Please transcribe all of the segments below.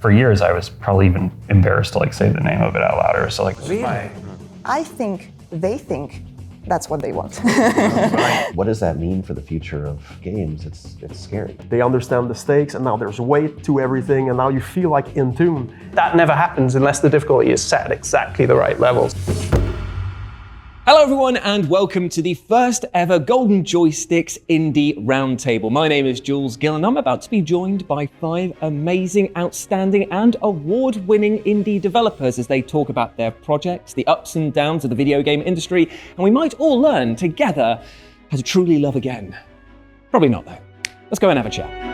For years, I was probably even embarrassed to say the name of it out louder. So Really? I think they think that's what they want. What does that mean for the future of games? It's scary. They understand the stakes, and now there's weight to everything, and now you feel like in tune. That never happens unless the difficulty is set at exactly the right levels. Hello everyone and welcome to the first ever Golden Joysticks Indie Roundtable. My name is Jules Gill and I'm about to be joined by 5 amazing, outstanding and award-winning indie developers as they talk about their projects, the ups and downs of the video game industry, and we might all learn together how to truly love again. Probably not though. Let's go and have a chat.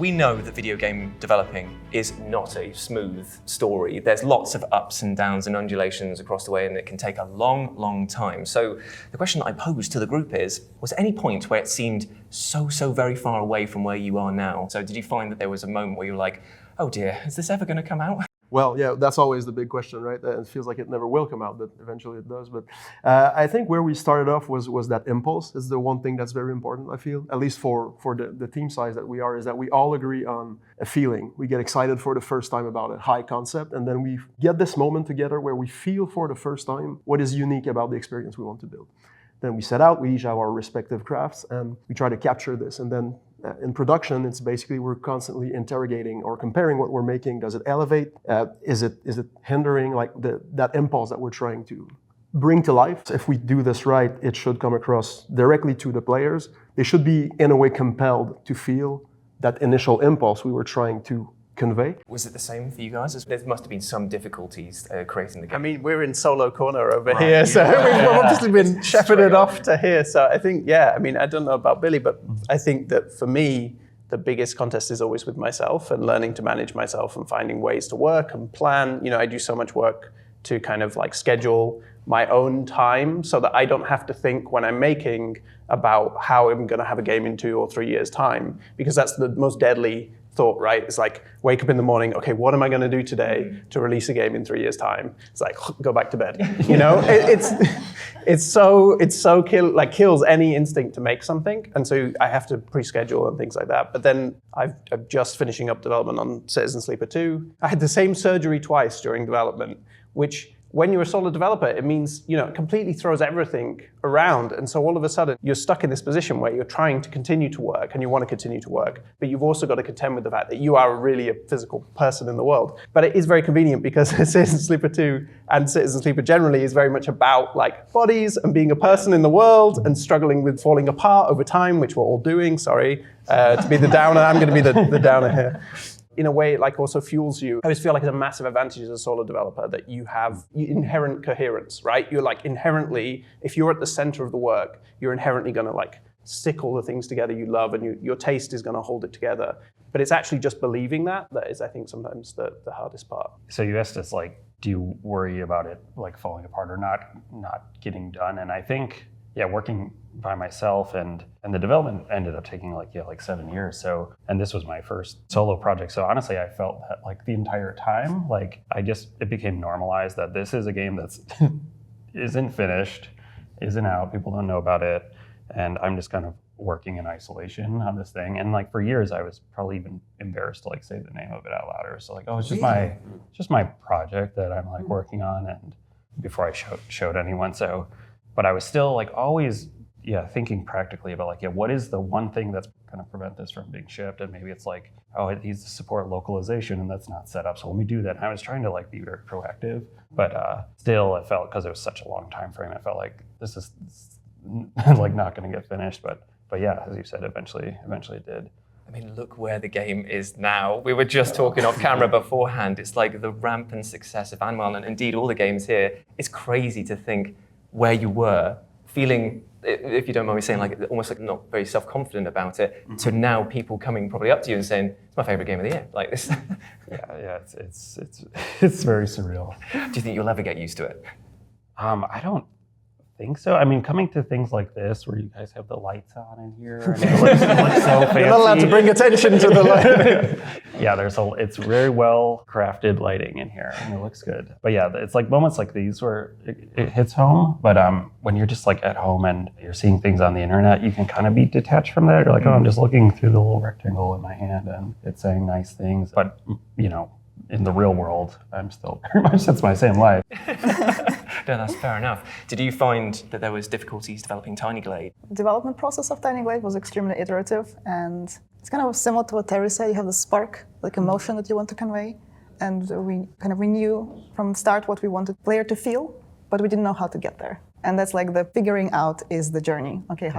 We know that video game developing is not a smooth story. There's lots of ups and downs and undulations across the way, and it can take a long, long time. So the question that I posed to the group is, was there any point where it seemed so very far away from where you are now? So did you find that there was a moment where you were like, oh dear, is this ever going to come out? Well, yeah, that's always the big question, right? It feels like it never will come out, but eventually it does. But I think where we started off was that impulse. Is the one thing that's very important, I feel, at least for the team size that we are, is that we all agree on a feeling. We get excited for the first time about a high concept, and then we get this moment together where we feel for the first time what is unique about the experience we want to build. Then we set out, we each have our respective crafts, and we try to capture this. And then in production, it's basically we're constantly interrogating or comparing what we're making. Does it elevate? Is it hindering that impulse that we're trying to bring to life? If we do this right, it should come across directly to the players. They should be, in a way, compelled to feel that initial impulse we were trying to convey. Was it the same for you guys? There must have been some difficulties creating the game. I mean, we're in solo corner over here, so we've obviously been shepherded off to here. So I think, yeah, I mean, I don't know about Billy, but I think that for me, the biggest contest is always with myself and learning to manage myself and finding ways to work and plan. You know, I do so much work to kind of schedule my own time so that I don't have to think when I'm making about how I'm going to have a game in 2 or 3 years' time, because that's the most deadly thought, right? It's wake up in the morning, okay, what am I going to do today to release a game in 3 years' time? It's go back to bed. You know, it kills any instinct to make something, and so I have to pre-schedule and things like that. But then I'm just finishing up development on Citizen Sleeper 2. I had the same surgery twice during development, which when you're a solo developer, it means, it completely throws everything around. And so all of a sudden, you're stuck in this position where you're trying to continue to work and you want to continue to work, but you've also got to contend with the fact that you are really a physical person in the world. But it is very convenient because Citizen Sleeper 2 and Citizen Sleeper generally is very much about bodies and being a person in the world and struggling with falling apart over time, which we're all doing. Sorry to be the downer. I'm going to be the downer here. In a way, it also fuels you. I always feel like it's a massive advantage as a solo developer that you have inherent coherence, right? You're inherently, if you're at the center of the work, you're inherently going to stick all the things together you love, and your taste is going to hold it together. But it's actually just believing that is, I think, sometimes the hardest part. So you asked us, do you worry about it falling apart or not getting done? And I think, yeah, working by myself and the development ended up taking 7 years. So, and this was my first solo project. So honestly, I felt that the entire time, it became normalized that this is a game that's isn't finished, isn't out, people don't know about it. And I'm just kind of working in isolation on this thing. And for years, I was probably even embarrassed to say the name of it out louder. So oh, it's just my project that I'm working on, and before I showed anyone. So, but I was still always, thinking practically about what is the one thing that's going to prevent this from being shipped? And maybe it's oh, it needs to support localization and that's not set up. So let me do that. And I was trying to be very proactive, but still it felt, because it was such a long time frame, I felt like this is not going to get finished. But yeah, as you said, eventually it did. I mean, look where the game is now. We were just talking off camera beforehand. It's the rampant success of Animal, and indeed all the games here. It's crazy to think where you were, feeling, if you don't mind me saying, almost not very self-confident about it, to now people coming probably up to you and saying, it's my favorite game of the year. This. Yeah, it's very surreal. Do you think you'll ever get used to it? I don't think so. I mean, coming to things like this where you guys have the lights on in here, and it looks so fancy. You're not allowed to bring attention to the light. Yeah, it's very well crafted lighting in here, and it looks good. But yeah, it's like moments like these where it hits home. But when you're just like at home and you're seeing things on the internet, you can kind of be detached from that. You're like, oh, I'm just looking through the little rectangle in my hand, and it's saying nice things. But in the real world, I'm still very much, that's my same life. No, that's fair enough. Did you find that there was difficulties developing Tiny Glade? Development process of Tiny Glade was extremely iterative, and it's kind of similar to what Thierry said. You have the spark, like emotion that you want to convey, and we knew from the start what we wanted the player to feel, but we didn't know how to get there. And that's like the figuring out is the journey. Okay,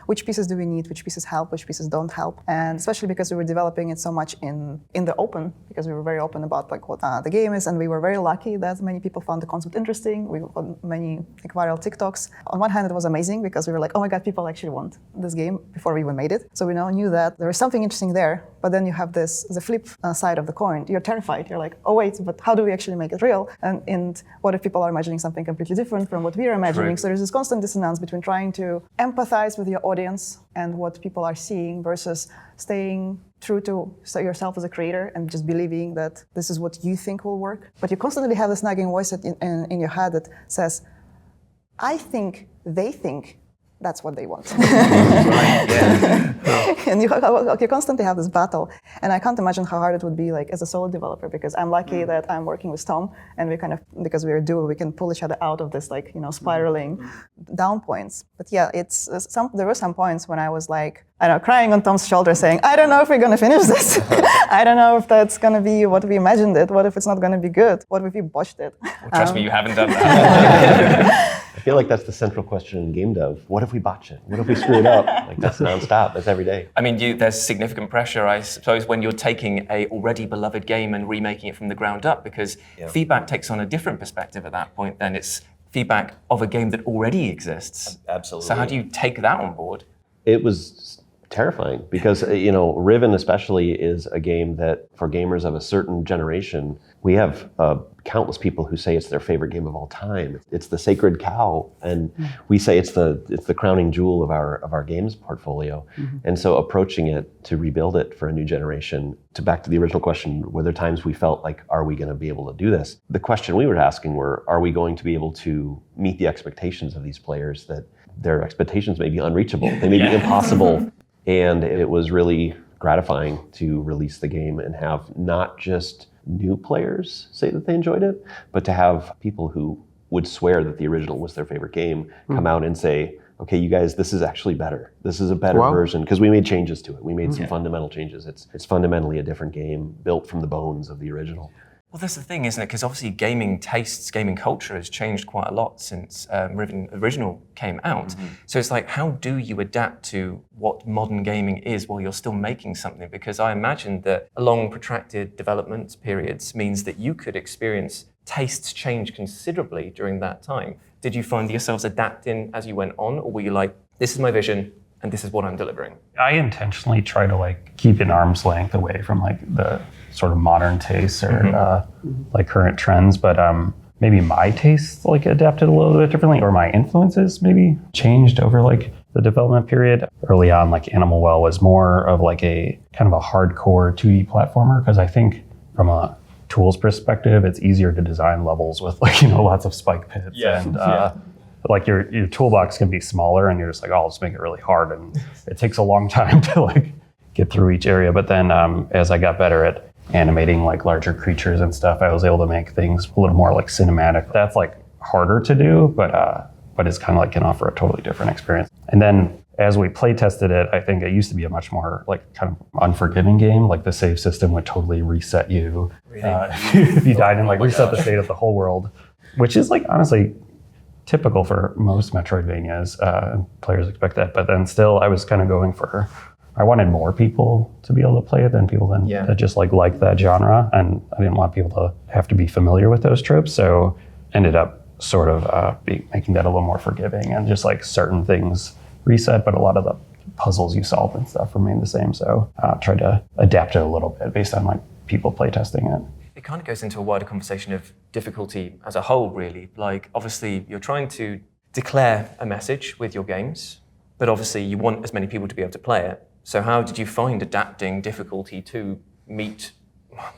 which pieces do we need, which pieces help, which pieces don't help? And especially because we were developing it so much in the open, because we were very open about like what the game is, and we were very lucky that many people found the concept interesting. We got many like viral TikToks. On one hand, it was amazing because we were like, oh my God, people actually want this game before we even made it. So we now knew that there was something interesting there, but then you have the flip side of the coin. You're terrified. You're like, oh wait, but how do we actually make it real? And what if people are imagining something completely different from what we are imagining? So there's this constant dissonance between trying to empathize with your audience and what people are seeing versus staying true to yourself as a creator and just believing that this is what you think will work. But you constantly have this nagging voice in your head that says, I think they think that's what they want. And you constantly have this battle. And I can't imagine how hard it would be like as a solo developer, because I'm lucky that I'm working with Tom, and we because we're a duo, we can pull each other out of this spiraling down points. But yeah, there were some points when I was like, I don't know, crying on Tom's shoulder saying, I don't know if we're gonna finish this. I don't know if that's gonna be what we imagined it. What if it's not gonna be good? What if we botched it? Well, trust me, you haven't done that. I feel like that's the central question in game dev. What if we botch it? What if we screw it up? Like that's nonstop. That's every day. I mean, there's significant pressure, I suppose, when you're taking a already beloved game and remaking it from the ground up, because feedback takes on a different perspective at that point than it's feedback of a game that already exists. Absolutely. So how do you take that on board? It was terrifying because, Riven especially is a game that for gamers of a certain generation, we have countless people who say it's their favorite game of all time. It's the sacred cow, and we say it's the crowning jewel of our games portfolio. Mm-hmm. And so approaching it to rebuild it for a new generation, back to the original question, were there times we felt like, are we going to be able to do this? The question we were asking were, are we going to be able to meet the expectations of these players, that their expectations may be unreachable, they may be impossible. And it was really gratifying to release the game and have not just new players say that they enjoyed it, but to have people who would swear that the original was their favorite game come out and say, okay, you guys, this is actually better. This is a better version, because we made changes to it. We made some fundamental changes. It's fundamentally a different game built from the bones of the original. Well, that's the thing, isn't it? Because obviously gaming tastes, gaming culture has changed quite a lot since Riven original came out. Mm-hmm. So it's like, how do you adapt to what modern gaming is while you're still making something? Because I imagine that a long protracted development periods means that you could experience tastes change considerably during that time. Did you find yourselves adapting as you went on, or were you like, this is my vision and this is what I'm delivering? I intentionally try to keep an arm's length away from the sort of modern tastes or current trends, but maybe my tastes adapted a little bit differently, or my influences maybe changed over the development period. Early on, Animal Well was more of a kind of a hardcore 2D platformer, because I think from a tools perspective, it's easier to design levels with lots of spike pits and your toolbox can be smaller, and you're just I'll just make it really hard, and it takes a long time to get through each area. But then as I got better at animating larger creatures and stuff, I was able to make things a little more cinematic. That's harder to do, but it's kind of can offer a totally different experience. And then as we play tested it, I think it used to be a much more kind of unforgiving game. The save system would totally reset you if you died and reset the state of the whole world, which is honestly typical for most Metroidvanias. Players expect that, but then still I was kind of going for, I wanted more people to be able to play it than people that just like that genre, and I didn't want people to have to be familiar with those tropes, so ended up sort of making that a little more forgiving, and just certain things reset, but a lot of the puzzles you solve and stuff remain the same, so tried to adapt it a little bit based on people playtesting it. It kind of goes into a wider conversation of difficulty as a whole, really. Obviously, you're trying to declare a message with your games, but obviously you want as many people to be able to play it. So how did you find adapting difficulty to meet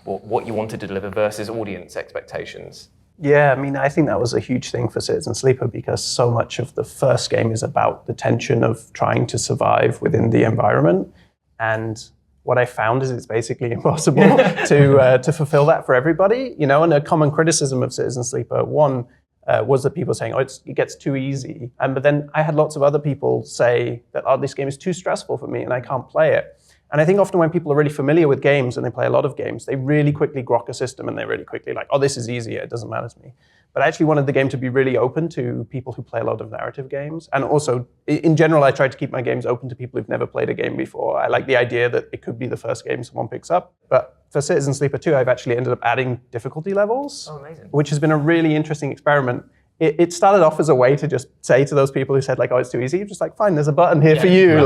what you wanted to deliver versus audience expectations? Yeah, I mean, I think that was a huge thing for Citizen Sleeper because so much of the first game is about the tension of trying to survive within the environment. And what I found is it's basically impossible to fulfill that for everybody. You know, and a common criticism of Citizen Sleeper, one, was that people saying, it gets too easy. But then I had lots of other people say that, this game is too stressful for me and I can't play it. And I think often when people are really familiar with games and they play a lot of games, they really quickly grok a system and they're really quickly like, this is easier, it doesn't matter to me. But I actually wanted the game to be really open to people who play a lot of narrative games. And also, in general, I tried to keep my games open to people who've never played a game before. I like the idea that it could be the first game someone picks up. But for Citizen Sleeper 2, I've actually ended up adding difficulty levels, which has been a really interesting experiment. It started off as a way to just say to those people who said like, it's too easy, just like, fine, there's a button here for you,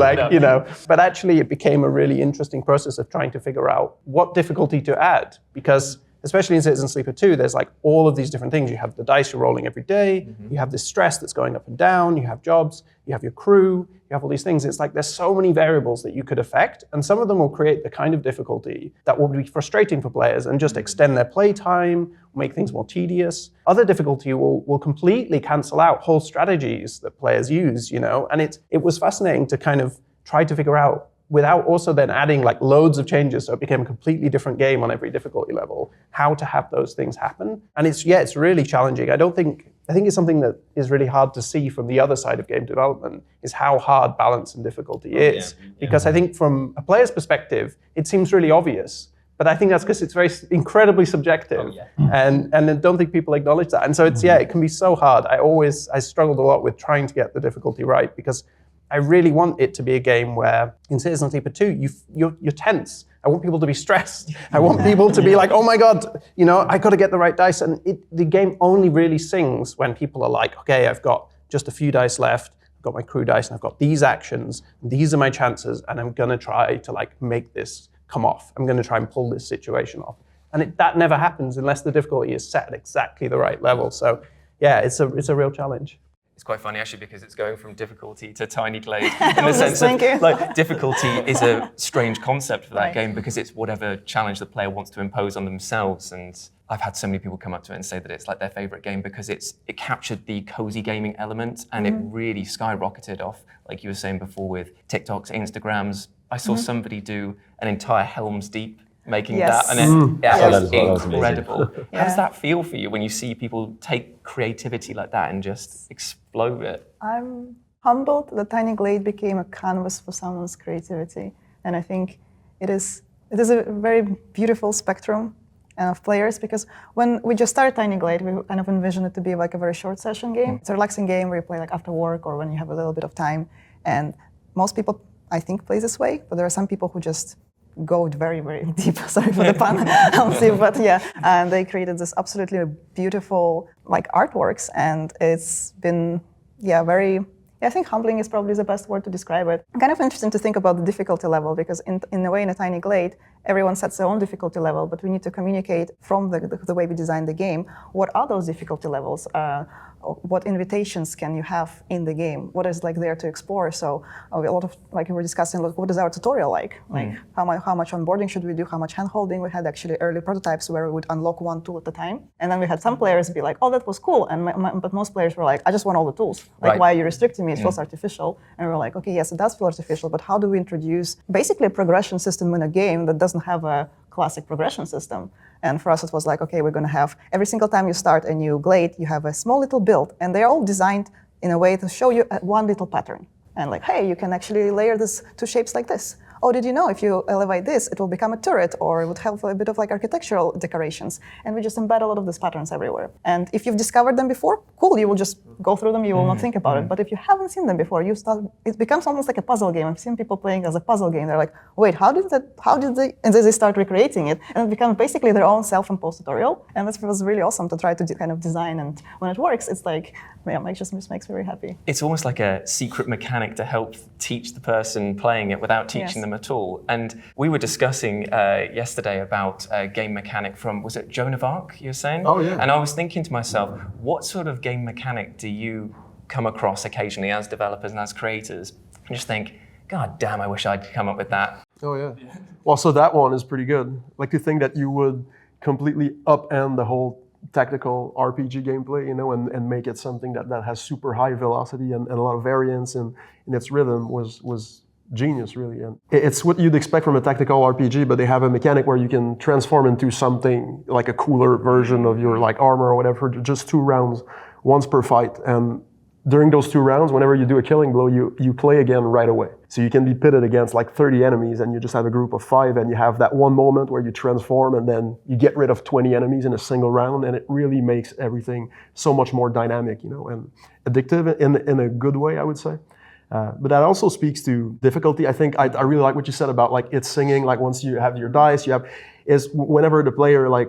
But actually it became a really interesting process of trying to figure out what difficulty to add, because especially in Citizen Sleeper 2, there's like all of these different things. You have the dice you're rolling every day, you have this stress that's going up and down, you have jobs, you have your crew, you have all these things. It's like there's so many variables that you could affect, and some of them will create the kind of difficulty that will be frustrating for players and just extend their play time, make things more tedious. Other difficulty will completely cancel out whole strategies that players use, and it was fascinating to kind of try to figure out, without also then adding like loads of changes, so it became a completely different game on every difficulty level, how to have those things happen. And it's really challenging. I think it's something that is really hard to see from the other side of game development, is how hard balance and difficulty is. Because I think from a player's perspective, it seems really obvious. But I think that's because it's very incredibly subjective. And I don't think people acknowledge that. And so it can be so hard. I struggled a lot with trying to get the difficulty right, because I really want it to be a game where, in Citizen Sleeper 2, you're tense. I want people to be stressed. I want people to be like, oh my God, I got to get the right dice. And the game only really sings when people are like, okay, I've got just a few dice left. I've got my crew dice and I've got these actions. These are my chances. And I'm going to try to like make this come off. I'm going to try and pull this situation off. And that never happens unless the difficulty is set at exactly the right level. So yeah, it's a real challenge. It's quite funny actually, because it's going from difficulty to Tiny Glade in the sense of like difficulty is a strange concept for that game, because it's whatever challenge the player wants to impose on themselves. And I've had so many people come up to it and say that it's like their favorite game because it captured the cozy gaming element, and it really skyrocketed off, like you were saying before, with TikToks, Instagrams. I saw somebody do an entire Helm's Deep making that, and it was incredible. How does that feel for you when you see people take creativity like that and just explode it? I'm humbled that Tiny Glade became a canvas for someone's creativity, and I think it is a very beautiful spectrum of players, because when we just started Tiny Glade, we kind of envisioned it to be like a very short session game. It's a relaxing game where you play like after work or when you have a little bit of time, and most people, I think, play this way, but there are some people who just go very, very deep. Sorry for the pun, but and they created this absolutely beautiful like artworks, and it's been very. I think humbling is probably the best word to describe it. Kind of interesting to think about the difficulty level, because in a way, in a Tiny Glade, everyone sets their own difficulty level, but we need to communicate from the way we design the game. What are those difficulty levels? What invitations can you have in the game? What is like there to explore? So a lot of like we were discussing, what is our tutorial like? Like how much onboarding should we do? How much hand-holding? We had actually early prototypes where we would unlock one tool at a time, and then we had some players be like, "Oh, that was cool," but most players were like, "I just want all the tools. Like, why are you restricting me? It feels artificial." And we were like, "Okay, yes, it does feel artificial, but how do we introduce basically a progression system in a game that doesn't have a classic progression system?" And for us, it was like, okay, we're going to have every single time you start a new glade, you have a small little build, and they're all designed in a way to show you one little pattern. And like, hey, you can actually layer this two shapes like this. Oh, did you know if you elevate this, it will become a turret, or it would have a bit of like architectural decorations. And we just embed a lot of these patterns everywhere. And if you've discovered them before, cool, you will just go through them, you will not think about it. But if you haven't seen them before, it becomes almost like a puzzle game. I've seen people playing as a puzzle game. They're like, wait, how did they, and then they start recreating it. And it becomes basically their own self-imposed tutorial. And that was really awesome to try to kind of design. And when it works, it's like, it just makes me very happy. It's almost like a secret mechanic to help teach the person playing it without teaching them at all. And we were discussing yesterday about a game mechanic from, was it Joan of Arc, you were saying? Oh, yeah. And I was thinking to myself, what sort of game mechanic do you come across occasionally as developers and as creators and just think, God damn, I wish I'd come up with that. Oh yeah. Well, so that one is pretty good. Like to think that you would completely upend the whole tactical RPG gameplay, and make it something that has super high velocity and a lot of variance in its rhythm was genius, really. And it's what you'd expect from a tactical RPG, but they have a mechanic where you can transform into something like a cooler version of your like armor or whatever, just 2 rounds, once per fight. And during those 2 rounds, whenever you do a killing blow, you play again right away. So you can be pitted against like 30 enemies and you just have a group of 5 and you have that one moment where you transform and then you get rid of 20 enemies in a single round, and it really makes everything so much more dynamic, and addictive in a good way, I would say. But that also speaks to difficulty. I think I really like what you said about like it's singing, like once you have your dice, is whenever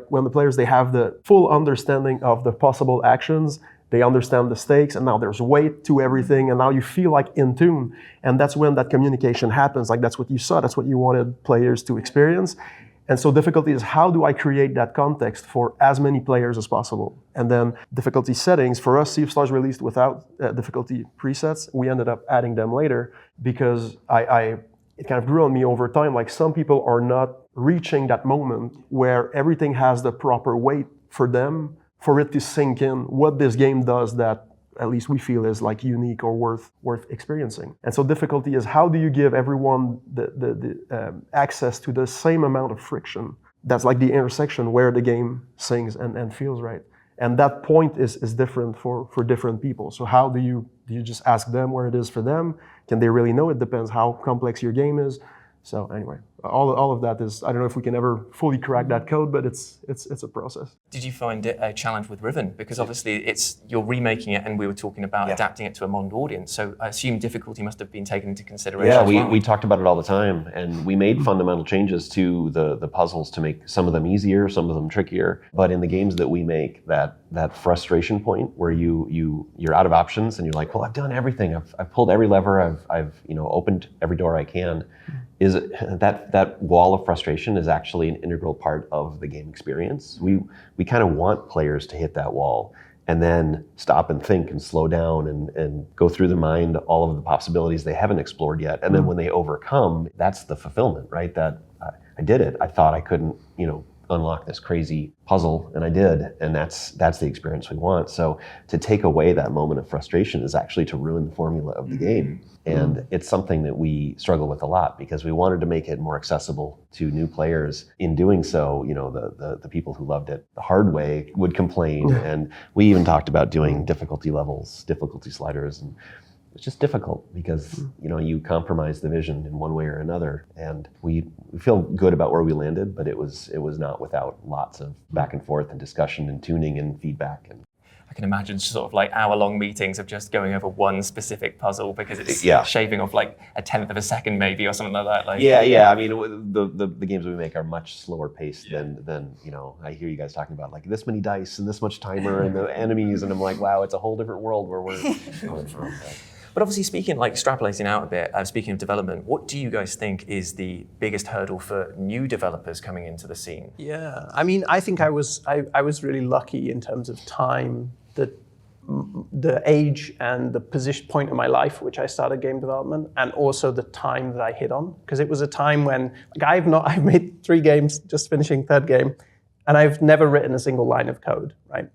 when the players, they have the full understanding of the possible actions, they understand the stakes, and now there's weight to everything, and now you feel like in tune. And that's when that communication happens. Like that's what you saw, that's what you wanted players to experience. And so difficulty is, how do I create that context for as many players as possible? And then difficulty settings, for us, Sea of Stars released without difficulty presets. We ended up adding them later because it kind of grew on me over time. Like some people are not reaching that moment where everything has the proper weight for them, for it to sink in what this game does that at least we feel is like unique or worth experiencing. And so difficulty is, how do you give everyone the access to the same amount of friction? That's like the intersection where the game sings and feels right. And that point is different for different people. So how do you just ask them where it is for them? Can they really know? It depends how complex your game is. So anyway, all of that is, I don't know if we can ever fully crack that code, but it's a process. Did you find it a challenge with Riven? Because obviously you're remaking it, and we were talking about adapting it to a modern audience. So I assume difficulty must have been taken into consideration. Yeah, we talked about it all the time, and we made fundamental changes to the puzzles to make some of them easier, some of them trickier. But in the games that we make, that frustration point where you're out of options and you're like, well, I've done everything, I've pulled every lever, I've opened every door I can. Is that wall of frustration is actually an integral part of the game experience. We kind of want players to hit that wall and then stop and think and slow down and go through their mind all of the possibilities they haven't explored yet. And then when they overcome, that's the fulfillment, right? That I did it. I thought I couldn't, unlock this crazy puzzle, and I did, and that's the experience we want. So to take away that moment of frustration is actually to ruin the formula of the game. And it's something that we struggle with a lot because we wanted to make it more accessible to new players. In doing so, the people who loved it the hard way would complain, and we even talked about doing difficulty levels, difficulty sliders, and it's just difficult because you compromise the vision in one way or another, and we feel good about where we landed, but it was not without lots of back and forth and discussion and tuning and feedback. And I can imagine sort of like hour-long meetings of just going over one specific puzzle because it's shaving off like a tenth of a second maybe or something like that. I mean, the games we make are much slower paced than I hear you guys talking about like this many dice and this much timer and the enemies, and I'm like, wow, it's a whole different world where we're going from. But obviously, extrapolating out a bit, speaking of development, what do you guys think is the biggest hurdle for new developers coming into the scene? Yeah, I mean, I think I was really lucky in terms of time, the age and the point in my life which I started game development, and also the time that I hit on, because it was a time when I've made 3 games, just finishing 3rd game, and I've never written a single line of code, right?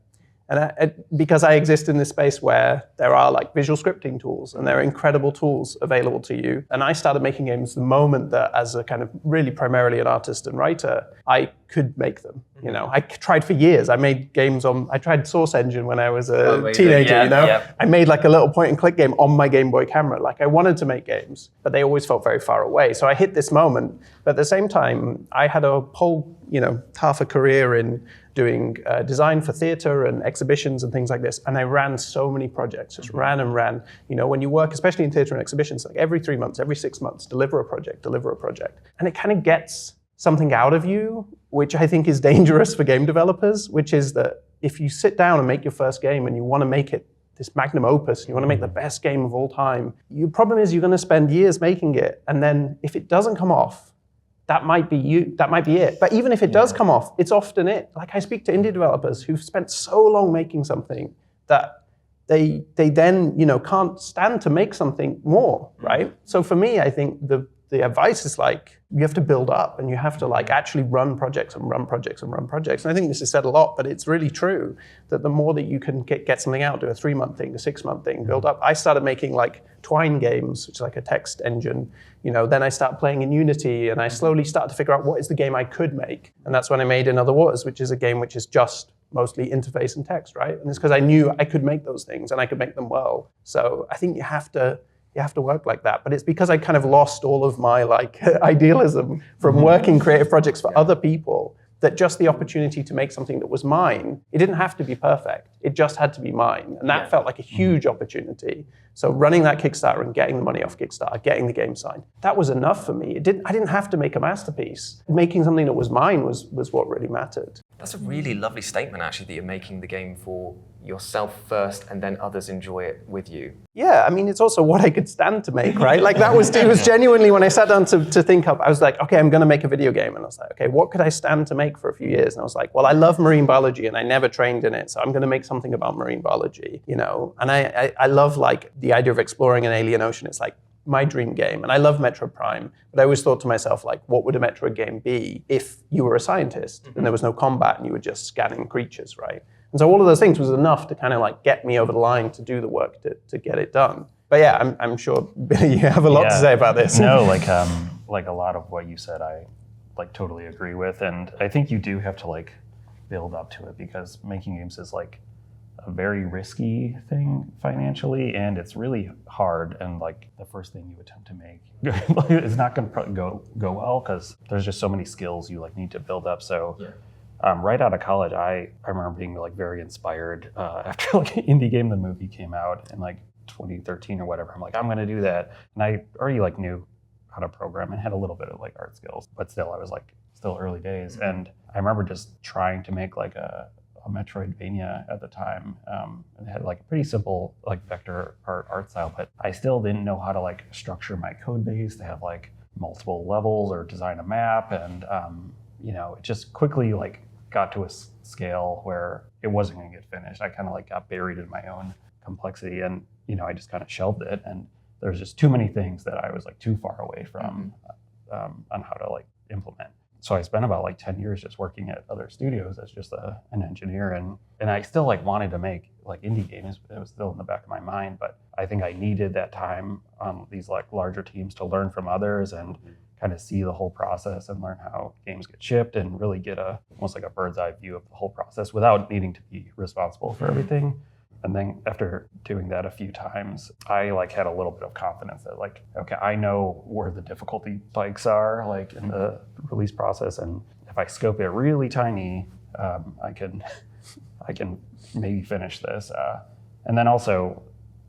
And because I exist in this space where there are like visual scripting tools and there are incredible tools available to you. And I started making games the moment that, as a kind of really primarily an artist and writer, I could make them. I tried for years. I made games I tried Source Engine when I was a teenager, I made like a little point and click game on my Game Boy camera. Like I wanted to make games, but they always felt very far away. So I hit this moment, but at the same time, I had a whole, half a career in doing design for theater and exhibitions and things like this. And I ran so many projects, just ran and ran. When you work, especially in theater and exhibitions, like every 3 months, every 6 months, deliver a project. And it kind of gets something out of you, which I think is dangerous for game developers, which is that if you sit down and make your first game and you want to make it this magnum opus, you want to make the best game of all time, your problem is you're going to spend years making it. And then if it doesn't come off, that might be it. But even if it does come off, it's often it. Like I speak to indie developers who've spent so long making something that they then, can't stand to make something more, right? So for me, I think the advice is like, you have to build up and you have to like actually run projects and run projects and run projects. And I think this is said a lot, but it's really true that the more that you can get something out, do a 3-month thing, a 6-month thing, build up. I started making like Twine games, which is like a text engine. Then I started playing in Unity and I slowly started to figure out what is the game I could make. And that's when I made In Other Waters, which is a game which is just mostly interface and text, right? And it's because I knew I could make those things and I could make them well. So I think you have to work like that. But it's because I kind of lost all of my like idealism from working creative projects for other people, that just the opportunity to make something that was mine, it didn't have to be perfect. It just had to be mine. And that felt like a huge opportunity. So running that Kickstarter and getting the money off Kickstarter, getting the game signed, that was enough for me. I didn't have to make a masterpiece. Making something that was mine was what really mattered. That's a really lovely statement, actually, that you're making the game for yourself first and then others enjoy it with you. Yeah, I mean, it's also what I could stand to make, right? Like it was genuinely, when I sat down to think up, I was like, okay, I'm gonna make a video game. And I was like, okay, what could I stand to make for a few years? And I was like, well, I love marine biology and I never trained in it, so I'm gonna make something about marine biology, And I love like the idea of exploring an alien ocean. It's like my dream game. And I love Metro Prime, but I always thought to myself, like, what would a Metro game be if you were a scientist and there was no combat and you were just scanning creatures, right? And so all of those things was enough to kind of like get me over the line to do the work to get it done. But yeah, I'm sure Billy, you have a lot to say about this. No, like a lot of what you said, I like totally agree with, and I think you do have to like build up to it, because making games is like a very risky thing financially, and it's really hard. And like the first thing you attempt to make is not going to go well, because there's just so many skills you like need to build up. So. Yeah. Right out of college, I remember being like very inspired after like Indie Game the movie came out in like 2013 or whatever. I'm like, I'm gonna do that, and I already like knew how to program and had a little bit of like art skills, but still I was like still early days. And I remember just trying to make like a Metroidvania at the time. It had like a pretty simple like vector art style, but I still didn't know how to like structure my code base to have like multiple levels or design a map, and it just quickly like got to a scale where it wasn't going to get finished. I kind of like got buried in my own complexity, and I just kind of shelved it. And there's just too many things that I was like too far away from on how to like implement. So I spent about like 10 years just working at other studios as just an engineer, and I still like wanted to make like indie games. It was still in the back of my mind, but I think I needed that time on these like larger teams to learn from others and kind of see the whole process and learn how games get shipped, and really get almost like a bird's eye view of the whole process without needing to be responsible for everything. And then after doing that a few times, I like had a little bit of confidence that like, okay, I know where the difficulty spikes are like in the release process, and if I scope it really tiny, I can maybe finish this. And then also,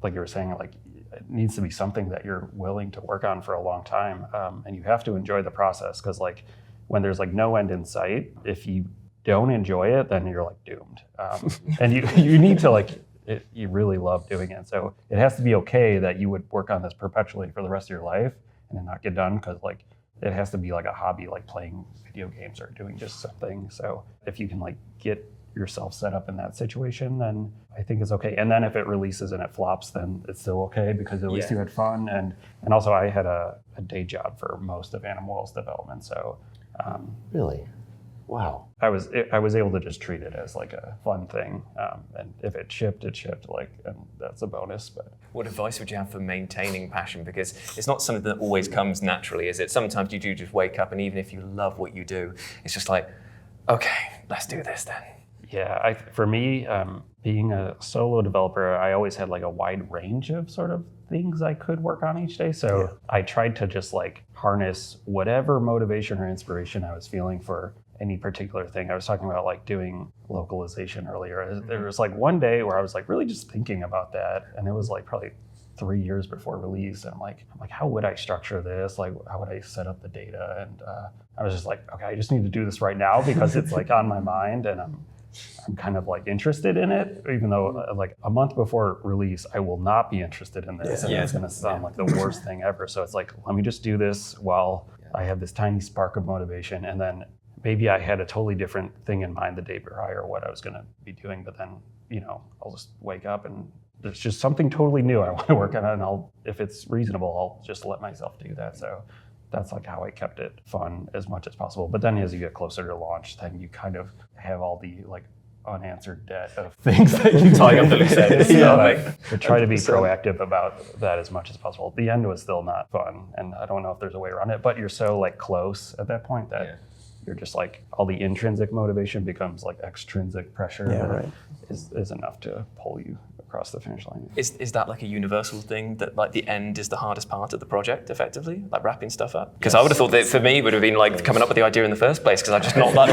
like you were saying, like it needs to be something that you're willing to work on for a long time, and you have to enjoy the process, because like when there's like no end in sight, if you don't enjoy it, then you're like doomed. And you need to like. You really love doing it. So it has to be okay that you would work on this perpetually for the rest of your life and then not get done, because like it has to be like a hobby, like playing video games or doing just something. So if you can like get yourself set up in that situation, then I think it's okay. And then if it releases and it flops, then it's still okay, because at least you had fun. And also I had a day job for most of Animal's development. So Really? Wow. I was able to just treat it as like a fun thing, and if it shipped, like, and that's a bonus. But what advice would you have for maintaining passion? Because it's not something that always comes naturally, is it? Sometimes you do just wake up, and even if you love what you do, it's just like, okay, let's do this then. Yeah, for me, being a solo developer, I always had like a wide range of sort of things I could work on each day. So I tried to just like harness whatever motivation or inspiration I was feeling for any particular thing. I was talking about like doing localization earlier. There was like one day where I was like really just thinking about that, and it was like probably 3 years before release. And I'm like, how would I structure this? Like, how would I set up the data? And I was just like, okay, I just need to do this right now because it's like on my mind, and I'm kind of like interested in it, even though like a month before release, I will not be interested in this. And it's gonna sound like the worst thing ever. So it's like, let me just do this while I have this tiny spark of motivation. And then maybe I had a totally different thing in mind the day prior, what I was gonna be doing, but then, I'll just wake up and there's just something totally new I want to work on, and if it's reasonable, I'll just let myself do that. So that's like how I kept it fun as much as possible. But then as you get closer to launch, then you kind of have all the like unanswered debt of things that you tie up the loose ends. So I try to be proactive about that as much as possible. The end was still not fun, and I don't know if there's a way around it, but you're so like close at that point that you're just like, all the intrinsic motivation becomes like extrinsic pressure that is enough to pull you across the finish line. Is that like a universal thing, that like the end is the hardest part of the project, effectively, like wrapping stuff up? Because I would have thought that for me it would have been like coming up with the idea in the first place, because I'm just not that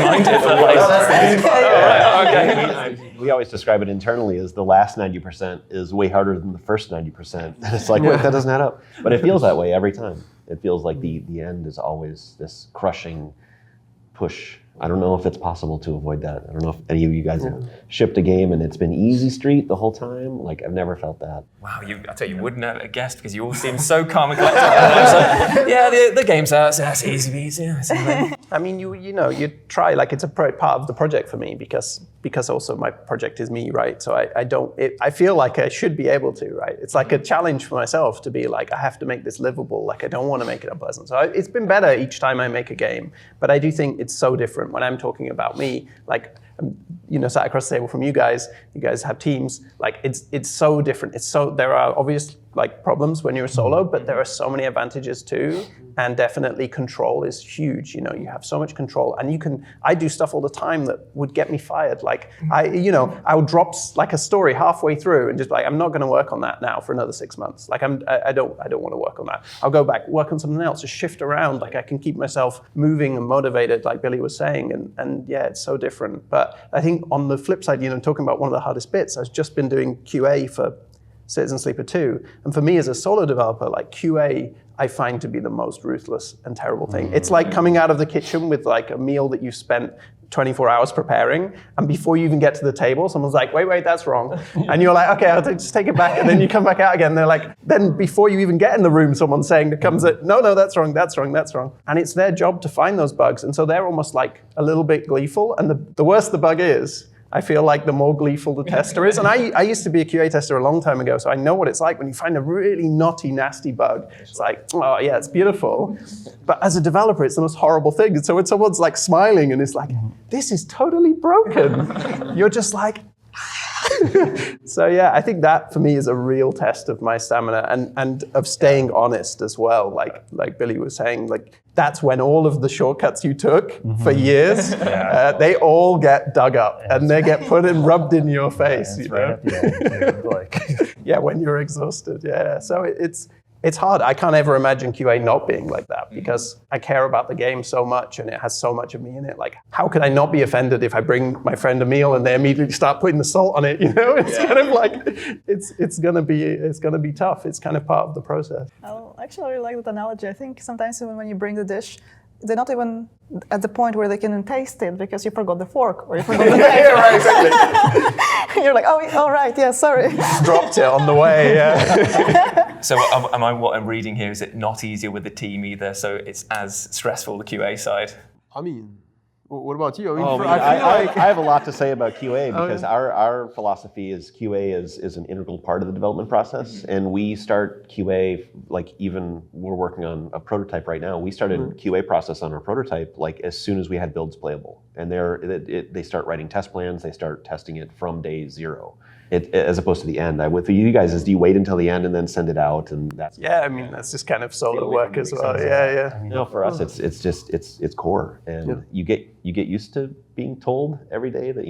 minded. We always describe it internally as the last 90% is way harder than the first 90%. And it's like, wait, that doesn't add up. But it feels that way every time. It feels like the end is always this crushing push. I don't know if it's possible to avoid that. I don't know if any of you guys have shipped a game and it's been easy street the whole time. Like, I've never felt that. Wow, I tell you, wouldn't have guessed, because you all seem so calm and collected. Like, yeah, the game's out, so that's easy peasy. I mean, you try, like, it's a part of the project for me, because also my project is me, right? So I feel like I should be able to, right? It's like a challenge for myself to be like, I have to make this livable. Like, I don't want to make it unpleasant. So it's been better each time I make a game, but I do think it's so different when I'm talking about me. Like, sat across the table from you guys have teams. Like, it's so different. There are obvious like problems when you're a solo, but there are so many advantages too. And definitely control is huge. You have so much control, and I do stuff all the time that would get me fired. Like I would drop like a story halfway through and just like, I'm not going to work on that now for another 6 months. Like I don't want to work on that. I'll go back, work on something else, just shift around. Like I can keep myself moving and motivated, like Billy was saying. And yeah, it's so different. But I think on the flip side, talking about one of the hardest bits, I've just been doing QA for Citizen Sleeper 2. And for me as a solo developer, like QA, I find to be the most ruthless and terrible thing. It's like coming out of the kitchen with like a meal that you spent 24 hours preparing, and before you even get to the table, someone's like, wait, that's wrong. And you're like, okay, I'll just take it back. And then you come back out again. They're like, then before you even get in the room, someone's saying that comes at, no, that's wrong. And it's their job to find those bugs. And so they're almost like a little bit gleeful. And the worse the bug is, I feel like the more gleeful the tester is. And I used to be a QA tester a long time ago, so I know what it's like when you find a really naughty, nasty bug. It's like, oh yeah, it's beautiful. But as a developer, it's the most horrible thing. And so when someone's like smiling and it's like, this is totally broken, you're just like, so yeah, I think that for me is a real test of my stamina and of staying honest as well. Like Billy was saying, like that's when all of the shortcuts you took for years, they all get dug up and they get put and rubbed in your face. Right at the end, like. Yeah, when you're exhausted. Yeah, so it's hard. I can't ever imagine QA not being like that, because I care about the game so much and it has so much of me in it. Like, how could I not be offended if I bring my friend a meal and they immediately start putting the salt on it? It's kind of like it's gonna be tough. It's kind of part of the process. Oh, actually, I really like that analogy. I think sometimes when you bring the dish, they're not even at the point where they can taste it because you forgot the fork or you forgot the knife. Yeah, right, exactly. You're like, oh right, yeah, sorry. Dropped it on the way. Yeah. So what I'm reading here is it not easier with the team either, so it's as stressful, the QA side. I mean, what about you? I have a lot to say about QA, because our philosophy is QA is an integral part of the development process, and we start QA, like, even we're working on a prototype right now. We started QA process on our prototype like as soon as we had builds playable, and they start writing test plans. They start testing it from day zero. As opposed to the end. For you guys, do you wait until the end and then send it out? And that's I mean, that's just kind of solo work as well. Yeah. I mean, for us, it's core, and you get used to being told every day that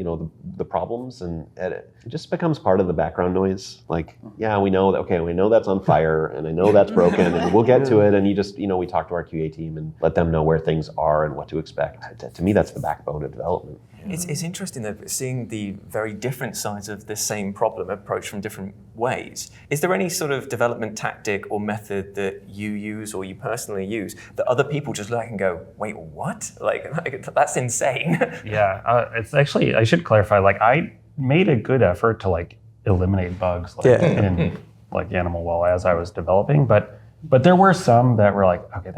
the problems, and it just becomes part of the background noise. Like, yeah, we know that. Okay, we know that's on fire, and I know that's broken, and we'll get to it. And you just we talk to our QA team and let them know where things are and what to expect. To me, that's the backbone of development. It's interesting though, seeing the very different sides of the same problem approached from different ways. Is there any sort of development tactic or method that you use or you personally use that other people just look and go, wait, what? Like that's insane. Yeah, it's actually, I should clarify, like I made a good effort to like eliminate bugs in like Animal Well as I was developing, but there were some that were like, okay,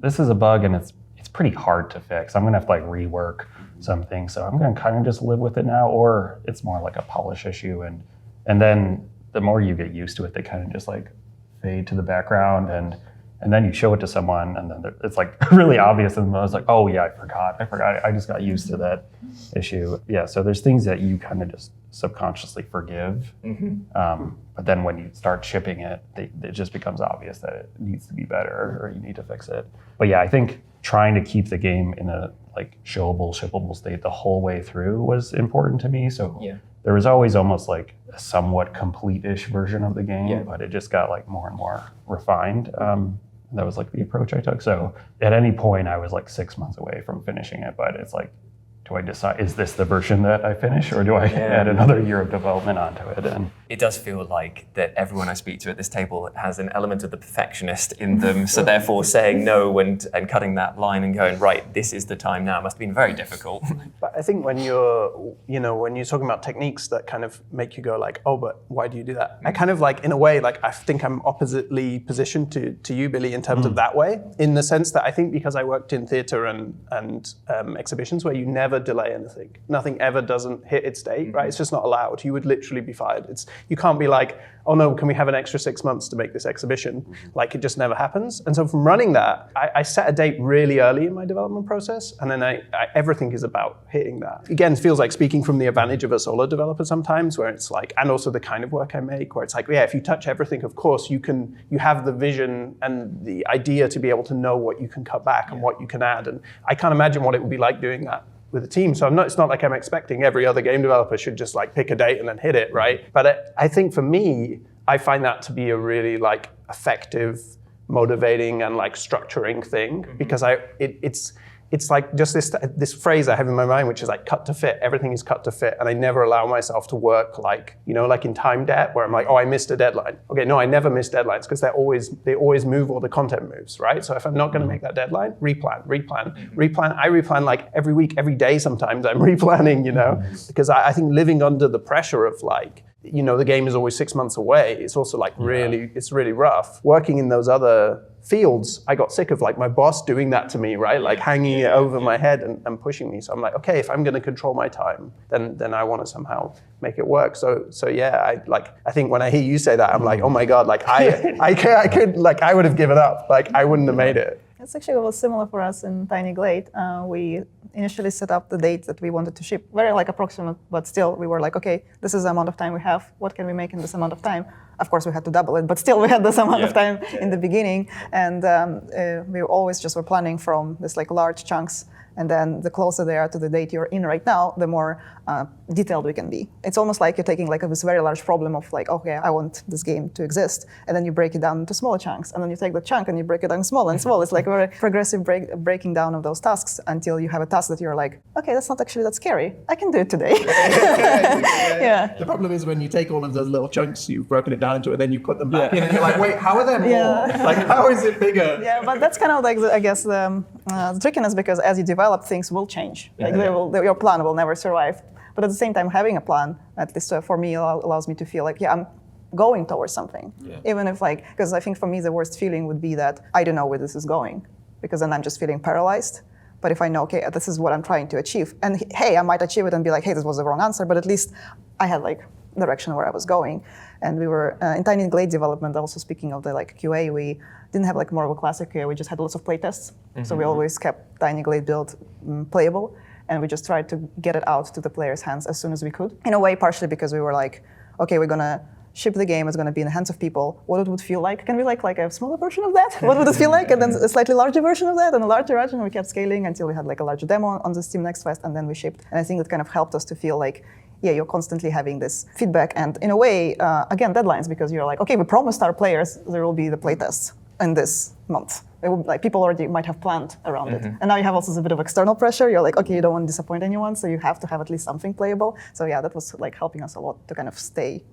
this is a bug and it's pretty hard to fix. I'm gonna have to like rework something, so I'm gonna kind of just live with it now, or it's more like a polish issue, and then the more you get used to it, they kind of just like fade to the background, and then you show it to someone, and then it's like really obvious, and I was like, oh yeah, I forgot. I just got used to that issue. Yeah, so there's things that you kind of just subconsciously forgive, but then when you start shipping it, it just becomes obvious that it needs to be better, or you need to fix it. But yeah, I think trying to keep the game in a like showable, shippable state the whole way through was important to me. So there was always almost like a somewhat complete-ish version of the game, but it just got like more and more refined. That was like the approach I took. So at any point I was like 6 months away from finishing it, but it's like, do I decide, is this the version that I finish, or do I add another year of development onto it? And it does feel like that everyone I speak to at this table has an element of the perfectionist in them. So therefore saying no and cutting that line and going, right, this is the time now, must have been very difficult. But I think when you're talking about techniques that kind of make you go like, oh, but why do you do that? I kind of like, in a way, like I think I'm oppositely positioned to you, Billy, in terms of that way, in the sense that I think because I worked in theatre and exhibitions where you never delay anything. Nothing ever doesn't hit its date, right? It's just not allowed. You would literally be fired. You can't be like, oh no, can we have an extra 6 months to make this exhibition? Like it just never happens. And so from running that, I set a date really early in my development process, and then everything is about hitting that. Again, it feels like speaking from the advantage of a solo developer sometimes, where it's like, and also the kind of work I make, where it's like, yeah, if you touch everything, of course you have the vision and the idea to be able to know what you can cut back and what you can add. And I can't imagine what it would be like doing that with a team. So it's not like I'm expecting every other game developer should just like pick a date and then hit it, right? But I think for me, I find that to be a really like effective, motivating and like structuring thing, because it's like just this phrase I have in my mind, which is like cut to fit. Everything is cut to fit, and I never allow myself to work like, like in time debt, where I'm like, oh, I missed a deadline. Okay, no, I never miss deadlines, because they always move, or the content moves, right? So if I'm not going to make that deadline, replan. I replan like every week, every day. Sometimes I'm replanning, because I think living under the pressure of like, the game is always 6 months away. It's also like it's really rough. Working in those other fields, I got sick of like my boss doing that to me, right? Like hanging it over my head and pushing me. So I'm like, okay, if I'm going to control my time, then I want to somehow make it work. So yeah, I think when I hear you say that, I'm like, oh my God, like I could, like I would have given up. Like I wouldn't have made it. It's actually was similar for us in Tiny Glade. We initially set up the date that we wanted to ship, very like approximate, but still we were like, okay, this is the amount of time we have. What can we make in this amount of time? Of course, we had to double it, but still we had this amount of time in the beginning. And we always just were planning from this like large chunks. And then the closer they are to the date you're in right now, the more detailed we can be. It's almost like you're taking like this very large problem of like, okay, I want this game to exist. And then you break it down into smaller chunks. And then you take the chunk and you break it down small and small. It's like a very progressive breaking down of those tasks until you have a task that you're like, okay, that's not actually that scary. I can do it today. Yeah. The problem is when you take all of those little chunks, you've broken it down into it, then you put them back in and you're like, wait, how are there more? Like, how is it bigger? Yeah, but that's kind of like, I guess, the trickiness, because as you develop, things will change. Like your plan will never survive. But at the same time, having a plan, at least for me, allows me to feel like, I'm going towards something. Even if because I think for me, the worst feeling would be that I don't know where this is going, because then I'm just feeling paralyzed. But if I know, okay, this is what I'm trying to achieve, and hey, I might achieve it and be like, hey, this was the wrong answer, but at least I had like direction where I was going. And we were in Tiny Glade development, also speaking of the like QA, we didn't have like more of a classic QA, we just had lots of playtests. So we always kept Tiny Glade build playable, and we just tried to get it out to the players' hands as soon as we could. In a way, partially because we were like, okay, we're gonna ship the game, it's gonna be in the hands of people, what it would feel like. Can we like a smaller version of that? What would it feel like? And then a slightly larger version of that, and a larger version, and we kept scaling until we had like a larger demo on the Steam Next Fest, and then we shipped. And I think that kind of helped us to feel like, you're constantly having this feedback, and in a way, again, deadlines, because you're like, okay, we promised our players there will be the playtests in this month. It would, like, people already might have planned around it. And now you have also a bit of external pressure. You're like, okay, you don't want to disappoint anyone, so you have to have at least something playable. So yeah, that was like helping us a lot to kind of stay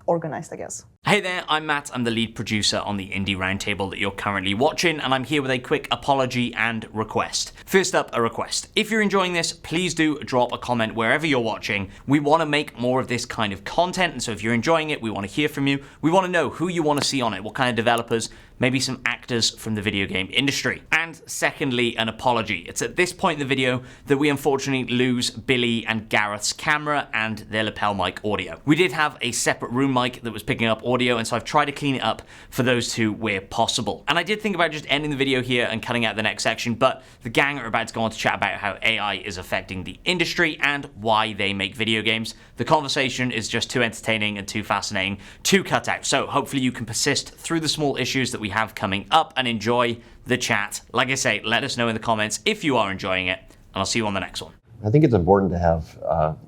organized, I guess. Hey there, I'm Matt. I'm the lead producer on the Indie Roundtable that you're currently watching, and I'm here with a quick apology and request. First up, a request. If you're enjoying this, please do drop a comment wherever you're watching. We want to make more of this kind of content, and so if you're enjoying it, we want to hear from you. We want to know who you want to see on it, what kind of developers, maybe some actors from the video game industry. And secondly, an apology. It's at this point in the video that we unfortunately lose Billy and Gareth's camera and their lapel mic audio. We did have a separate room mic that was picking up audio, and so I've tried to clean it up for those two where possible. And I did think about just ending the video here and cutting out the next section, but the gang are about to go on to chat about how AI is affecting the industry and why they make video games. The conversation is just too entertaining and too fascinating to cut out. So hopefully you can persist through the small issues that we have coming up and enjoy the chat. Like I say, let us know in the comments if you are enjoying it, and I'll see you on the next one. I think it's important to have